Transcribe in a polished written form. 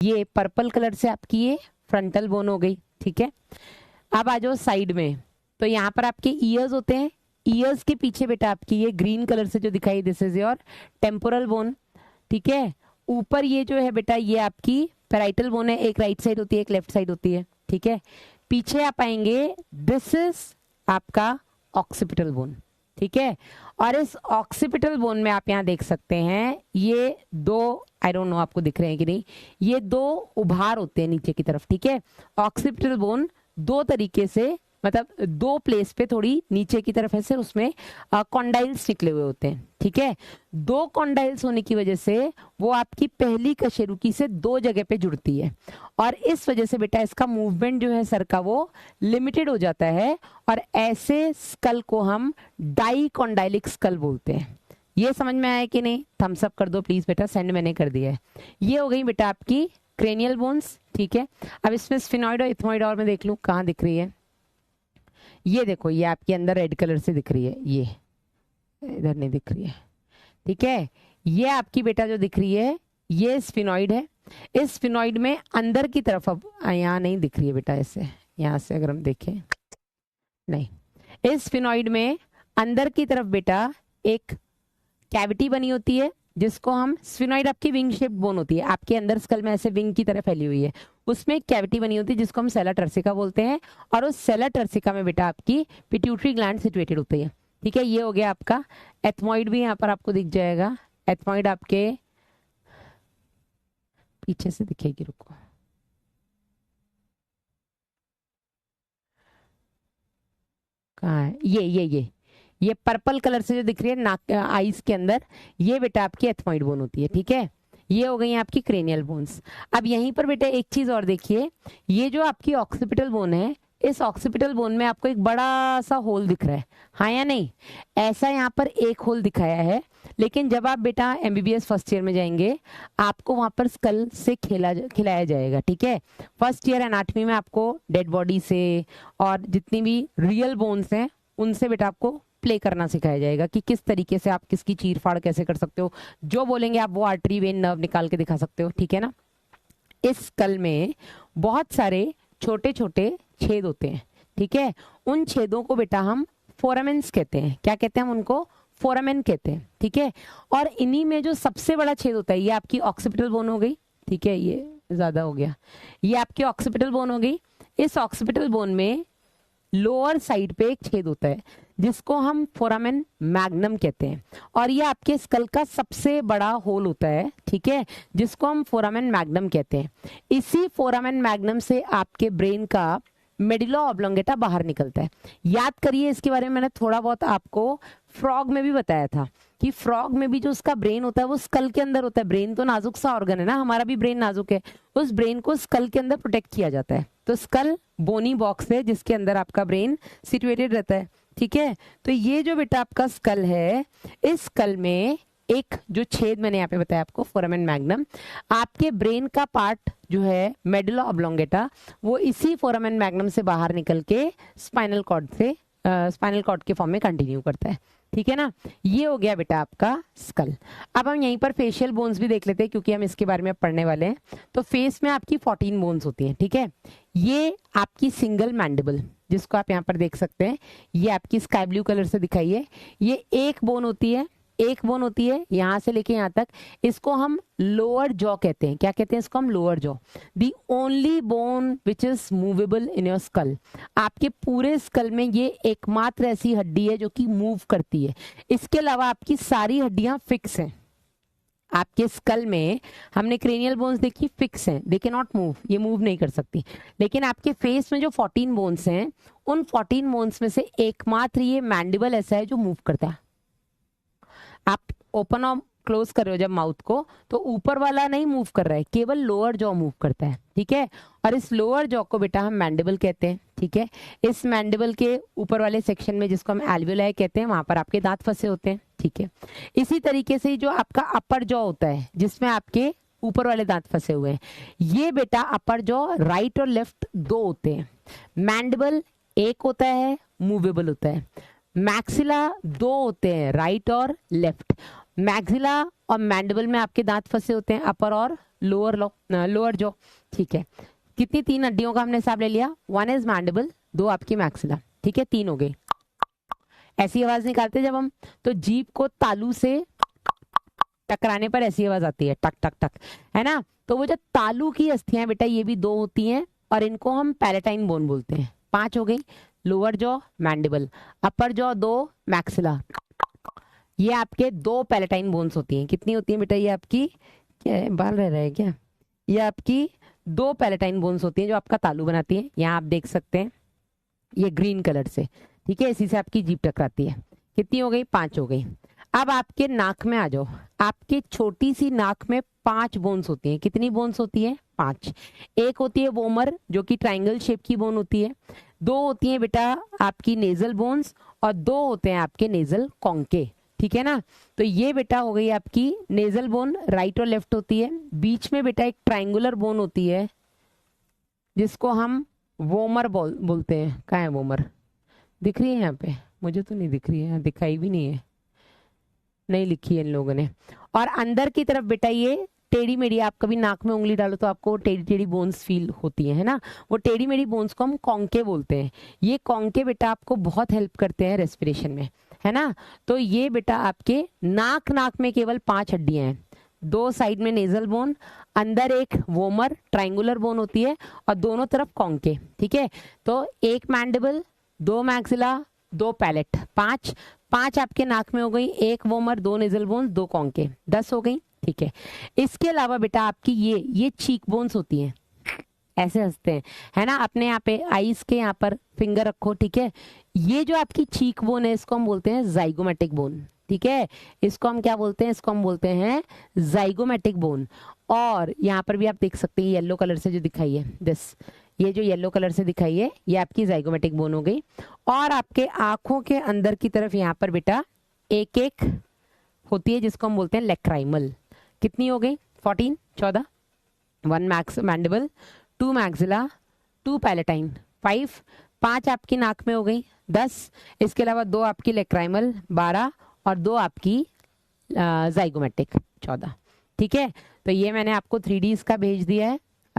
ये purple colour से आपकी ये फ्रंटल बोन हो गई, ठीक है। अब आ जाओ साइड में, तो यहाँ पर आपके ईयर्स होते हैं, ईयर्स के पीछे बेटा आपकी ये ग्रीन कलर से जो दिखाई, this is your temporal bone, ठीक है। ऊपर ये जो है बेटा ये आपकी पैराइटल बोन है, एक राइट साइड होती है एक लेफ्ट साइड होती है, ठीक है। पीछे आप आएंगे, दिस इज आपका ऑक्सीपिटल बोन, ठीक है। और इस ऑक्सीपिटल बोन में आप यहाँ देख सकते हैं ये दो, आई डोंट नो आपको दिख रहे हैं कि नहीं, ये दो उभार होते हैं नीचे की तरफ, ठीक है। ऑक्सीपिटल बोन दो तरीके से, मतलब दो प्लेस पे थोड़ी नीचे की तरफ ऐसे उसमें कॉन्डाइल्स निकले हुए होते हैं, ठीक है। दो कॉन्डाइल्स होने की वजह से वो आपकी पहली कशेरुकी से दो जगह पे जुड़ती है, और इस वजह से बेटा इसका मूवमेंट जो है सर का वो लिमिटेड हो जाता है, और ऐसे स्कल को हम डाइकॉन्डाइलिक स्कल बोलते हैं। ये समझ में आया कि नहीं? थम्स अप कर दो प्लीज बेटा, सेंड मैंने कर दिया है। ये हो गई बेटा आपकी क्रेनियल बोन्स, ठीक है। अब इसमें स्फिनॉइड और इथमॉइड और मैं देख लूं कहाँ दिख रही है। ये देखो ये आपके अंदर रेड कलर से दिख रही है, ये इधर नहीं दिख रही है, ठीक है। ये आपकी बेटा जो दिख रही है ये स्फिनॉइड है। इस स्फिनॉइड में अंदर की तरफ, अब यहाँ नहीं दिख रही है बेटा, ऐसे यहाँ से अगर हम देखें, नहीं, इस स्फिनॉइड में अंदर की तरफ बेटा एक कैविटी बनी होती है जिसको हम, स्फिनॉइड आपकी विंग शेप बोन होती है, आपके अंदर स्कल में ऐसे विंग की तरह फैली हुई है, उसमें एक कैविटी बनी होती है जिसको हम सेला टर्सिका बोलते हैं, और उस सेला टर्सिका में बेटा आपकी पिट्यूटरी ग्लैंड सिचुएटेड होती है, ठीक है। ये हो गया आपका एथमॉइड, भी यहाँ पर आपको दिख जाएगा। एथमॉइड आपके पीछे से दिखेगी, रुको, कहाँ है ये पर्पल कलर से जो दिख रही है नाक आईज के अंदर, ये बेटा आपकी एथमॉइड बोन होती है, ठीक है। ये हो गई आपकी क्रेनियल बोन्स। अब यहीं पर बेटा एक चीज और देखिए, ये जो आपकी ऑक्सीपिटल बोन है, इस ऑक्सीपिटल बोन में आपको एक बड़ा सा होल दिख रहा है, हाँ या नहीं? ऐसा यहाँ पर एक होल दिखाया है, लेकिन जब आप बेटा एमबीबीएस फर्स्ट ईयर में जाएंगे आपको वहां पर स्कल से खिलाया जाएगा, ठीक है। फर्स्ट ईयर एनाटॉमी में आपको डेड बॉडी से और जितनी भी रियल बोन्स हैं उनसे बेटा आपको प्ले करना सिखाया जाएगा कि किस तरीके से आप किसकी चीर फाड़ कैसे कर सकते हो, जो बोलेंगे आप वो आर्टरी वेन नर्व निकाल के दिखा सकते हो, ठीक है ना। इस स्कल में बहुत सारे छोटे छोटे छेद होते हैं, ठीक है। उन छेदों को बेटा हम फोरामेंस कहते हैं। क्या कहते हैं हम उनको? फोरामेन कहते हैं, ठीक है। और इन्हीं में जो सबसे बड़ा छेद होता है, ये आपकी ऑक्सीपिटल बोन हो गई, ठीक है, ये ज्यादा हो गया, ये आपकी ऑक्सीपिटल बोन हो गई। इस ऑक्सीपिटल बोन में लोअर साइड पे एक छेद होता है जिसको हम फोरामेन मैग्नम कहते हैं, और ये आपके स्कल का सबसे बड़ा होल होता है, ठीक है, जिसको हम फोरामेन मैग्नम कहते हैं। इसी फोरामेन मैग्नम से आपके ब्रेन का मेडुला ऑब्लोंगेटा बाहर निकलता है। याद करिए, इसके बारे में मैंने थोड़ा बहुत आपको फ्रॉग में भी बताया था कि फ्रॉग में भी जो उसका ब्रेन होता है वो स्कल के अंदर होता है। ब्रेन तो नाजुक सा ऑर्गन है ना, हमारा भी ब्रेन नाजुक है, उस ब्रेन को स्कल के अंदर प्रोटेक्ट किया जाता है। तो स्कल बोनी बॉक्स है जिसके अंदर आपका ब्रेन सिचुएटेड रहता है, ठीक है। तो ये जो बेटा आपका स्कल है, इस स्कल में एक जो छेद मैंने यहाँ पे बताया आपको, फोरामेन मैग्नम, आपके ब्रेन का पार्ट जो है मेडुला ऑब्लोंगेटा, वो इसी फोरामेन मैग्नम से बाहर निकल के स्पाइनल कॉर्ड के फॉर्म में कंटिन्यू करता है, ठीक है ना। ये हो गया बेटा आपका स्कल। अब हम यहीं पर फेशियल बोन्स भी देख लेते हैं क्योंकि हम इसके बारे में पढ़ने वाले हैं। तो फेस में आपकी 14 बोन्स होती हैं, ठीक है। ये आपकी सिंगल मैंडिबल, जिसको आप यहाँ पर देख सकते हैं, ये आपकी स्काई ब्लू कलर से दिखाई है, ये एक बोन होती है, एक बोन होती है यहाँ से लेके यहाँ तक। इसको हम लोअर जॉ कहते हैं। क्या कहते हैं इसको हम? Lower jaw. The only bone which is movable in your skull. आपके पूरे स्कल में ये एकमात्र ऐसी हड्डी है जो कि मूव करती है। इसके अलावा आपकी सारी हड्डियां फिक्स हैं। आपके स्कल में हमने क्रेनियल बोन्स देखी, फिक्स हैं, दे कैन नॉट मूव, ये मूव नहीं कर सकती। लेकिन आपके फेस में जो 14 बोन्स हैं, उन 14 बोन्स में से एकमात्र ये मैंडिबल ऐसा है जो मूव करता है। आप ओपन और क्लोज कर रहे हो जब माउथ को, तो ऊपर वाला नहीं मूव कर रहा है, केवल लोअर जॉ मूव करता है, ठीक है। और इस लोअर जॉ को बेटा हम मैंडिबल कहते हैं, ठीक है। इस मैंडिबल के ऊपर वाले सेक्शन में, जिसको हम एल्वियोलाई कहते हैं, वहां पर आपके दांत फंसे होते हैं, ठीक है। इसी तरीके से जो आपका अपर जॉ होता है, जिसमें आपके ऊपर वाले दांत फंसे हुए हैं, ये बेटा अपर जॉ राइट और लेफ्ट दो होते हैं। मैंडिबल एक होता है, मूवेबल होता है। मैक्सिला दो होते हैं, राइट और लेफ्ट। मैक्सिला और मैंडिबल में आपके दांत फंसे होते हैं, अपर और लोअर जॉ, ठीक है। कितनी, 3 हड्डियों का हमने हिसाब ले लिया, 1 इज मैंडिबल, 2 आपकी मैक्सिला, ठीक है, 3 हो गई। ऐसी आवाज निकालते जब हम, तो जीभ को तालू से टकराने पर ऐसी आवाज आती है, टक टक टक, है ना। तो वो जो तालू की अस्थियां बेटा ये भी 2 होती हैं और इनको हम पैलेटाइन बोन बोलते हैं। 5 हो गई, लोअर जॉ मैंडिबल, अपर जॉ 2 मैक्सिला, ये आपके 2 पैलेटाइन बोन्स होती हैं। कितनी होती हैं बेटा ये आपकी, क्या है, बाल रह रहे हैं क्या, ये आपकी 2 पैलेटाइन बोन्स होती हैं जो आपका तालू बनाती है। यहाँ आप देख सकते हैं ये ग्रीन कलर से, ठीक है, इसी से आपकी जीभ टकराती है। कितनी हो गई, 5 हो गई। अब आपके नाक में आ जाओ, आपके छोटी सी नाक में 5 बोन्स होती हैं। कितनी बोन्स होती है, 5। एक होती है वोमर जो कि ट्राइंगल शेप की बोन होती है, 2 होती है बेटा आपकी नेजल बोन्स और 2 होते हैं आपके नेजल कॉन्के, ठीक है ना। तो ये बेटा हो गई आपकी नेजल बोन, राइट और लेफ्ट होती है। बीच में बेटा एक ट्राइंगुलर बोन होती है जिसको हम वोमर बोलते हैं। कहाँ है वोमर, दिख रही है यहाँ पे, मुझे तो नहीं दिख रही है, दिखाई भी नहीं है, नहीं लिखी है इन लोगों ने। और अंदर की तरफ बेटा ये टेढ़ी मेढ़ी, आप कभी नाक में उंगली डालो तो आपको टेढ़ी टेढ़ी बोन्स फील होती है ना, वो टेढ़ी मेढ़ी बोन्स को हम कॉन्के बोलते हैं। ये कॉन्के बेटा आपको बहुत हेल्प करते हैं रेस्पिरेशन में, है ना। तो ये बेटा आपके नाक में केवल 5 हड्डियां हैं, 2 साइड में नेजल बोन, अंदर एक वोमर ट्राइंगुलर बोन होती है और दोनों तरफ कॉन्के, ठीक है। तो 1 मैंडिबल, 2 मैक्सिला, 2 पैलेट, 5 आपके नाक में हो गई, 1 वोमर, 2 नेजल बोन्स, 2 कॉन्के, 10 हो गई, ठीक है। इसके अलावा बेटा आपकी ये चीक बोन्स होती हैं, ऐसे हंसते हैं, है ना। अपने यहाँ पे आईज के यहाँ पर फिंगर रखो, ठीक है। ये जो आपकी चीक बोन है इसको हम बोलते हैं जाइगोमेटिक बोन, ठीक है। इसको हम क्या बोलते हैं, इसको हम बोलते हैं जाइगोमेटिक बोन। और यहाँ पर भी आप देख सकते हैं येलो कलर से जो दिखाई है दिस, ये जो येलो कलर से दिखाई है ये आपकी जाइगोमेटिक बोन हो गई। और आपके आंखों के अंदर की तरफ यहाँ पर बेटा एक होती है जिसको हम बोलते हैं लेक्राइमल। कितनी हो गई, 14, 14, 1 मैक्स मैंडिबल, 2 मैक्सिला, 2 पैलेटाइन, 5 आपकी नाक में हो गई, 10। इसके अलावा 2 आपकी लेक्राइमल, 12, और 2 आपकी जाइगोमेटिक, 14, ठीक है। तो ये मैंने आपको 3D इसका भेज दिया है,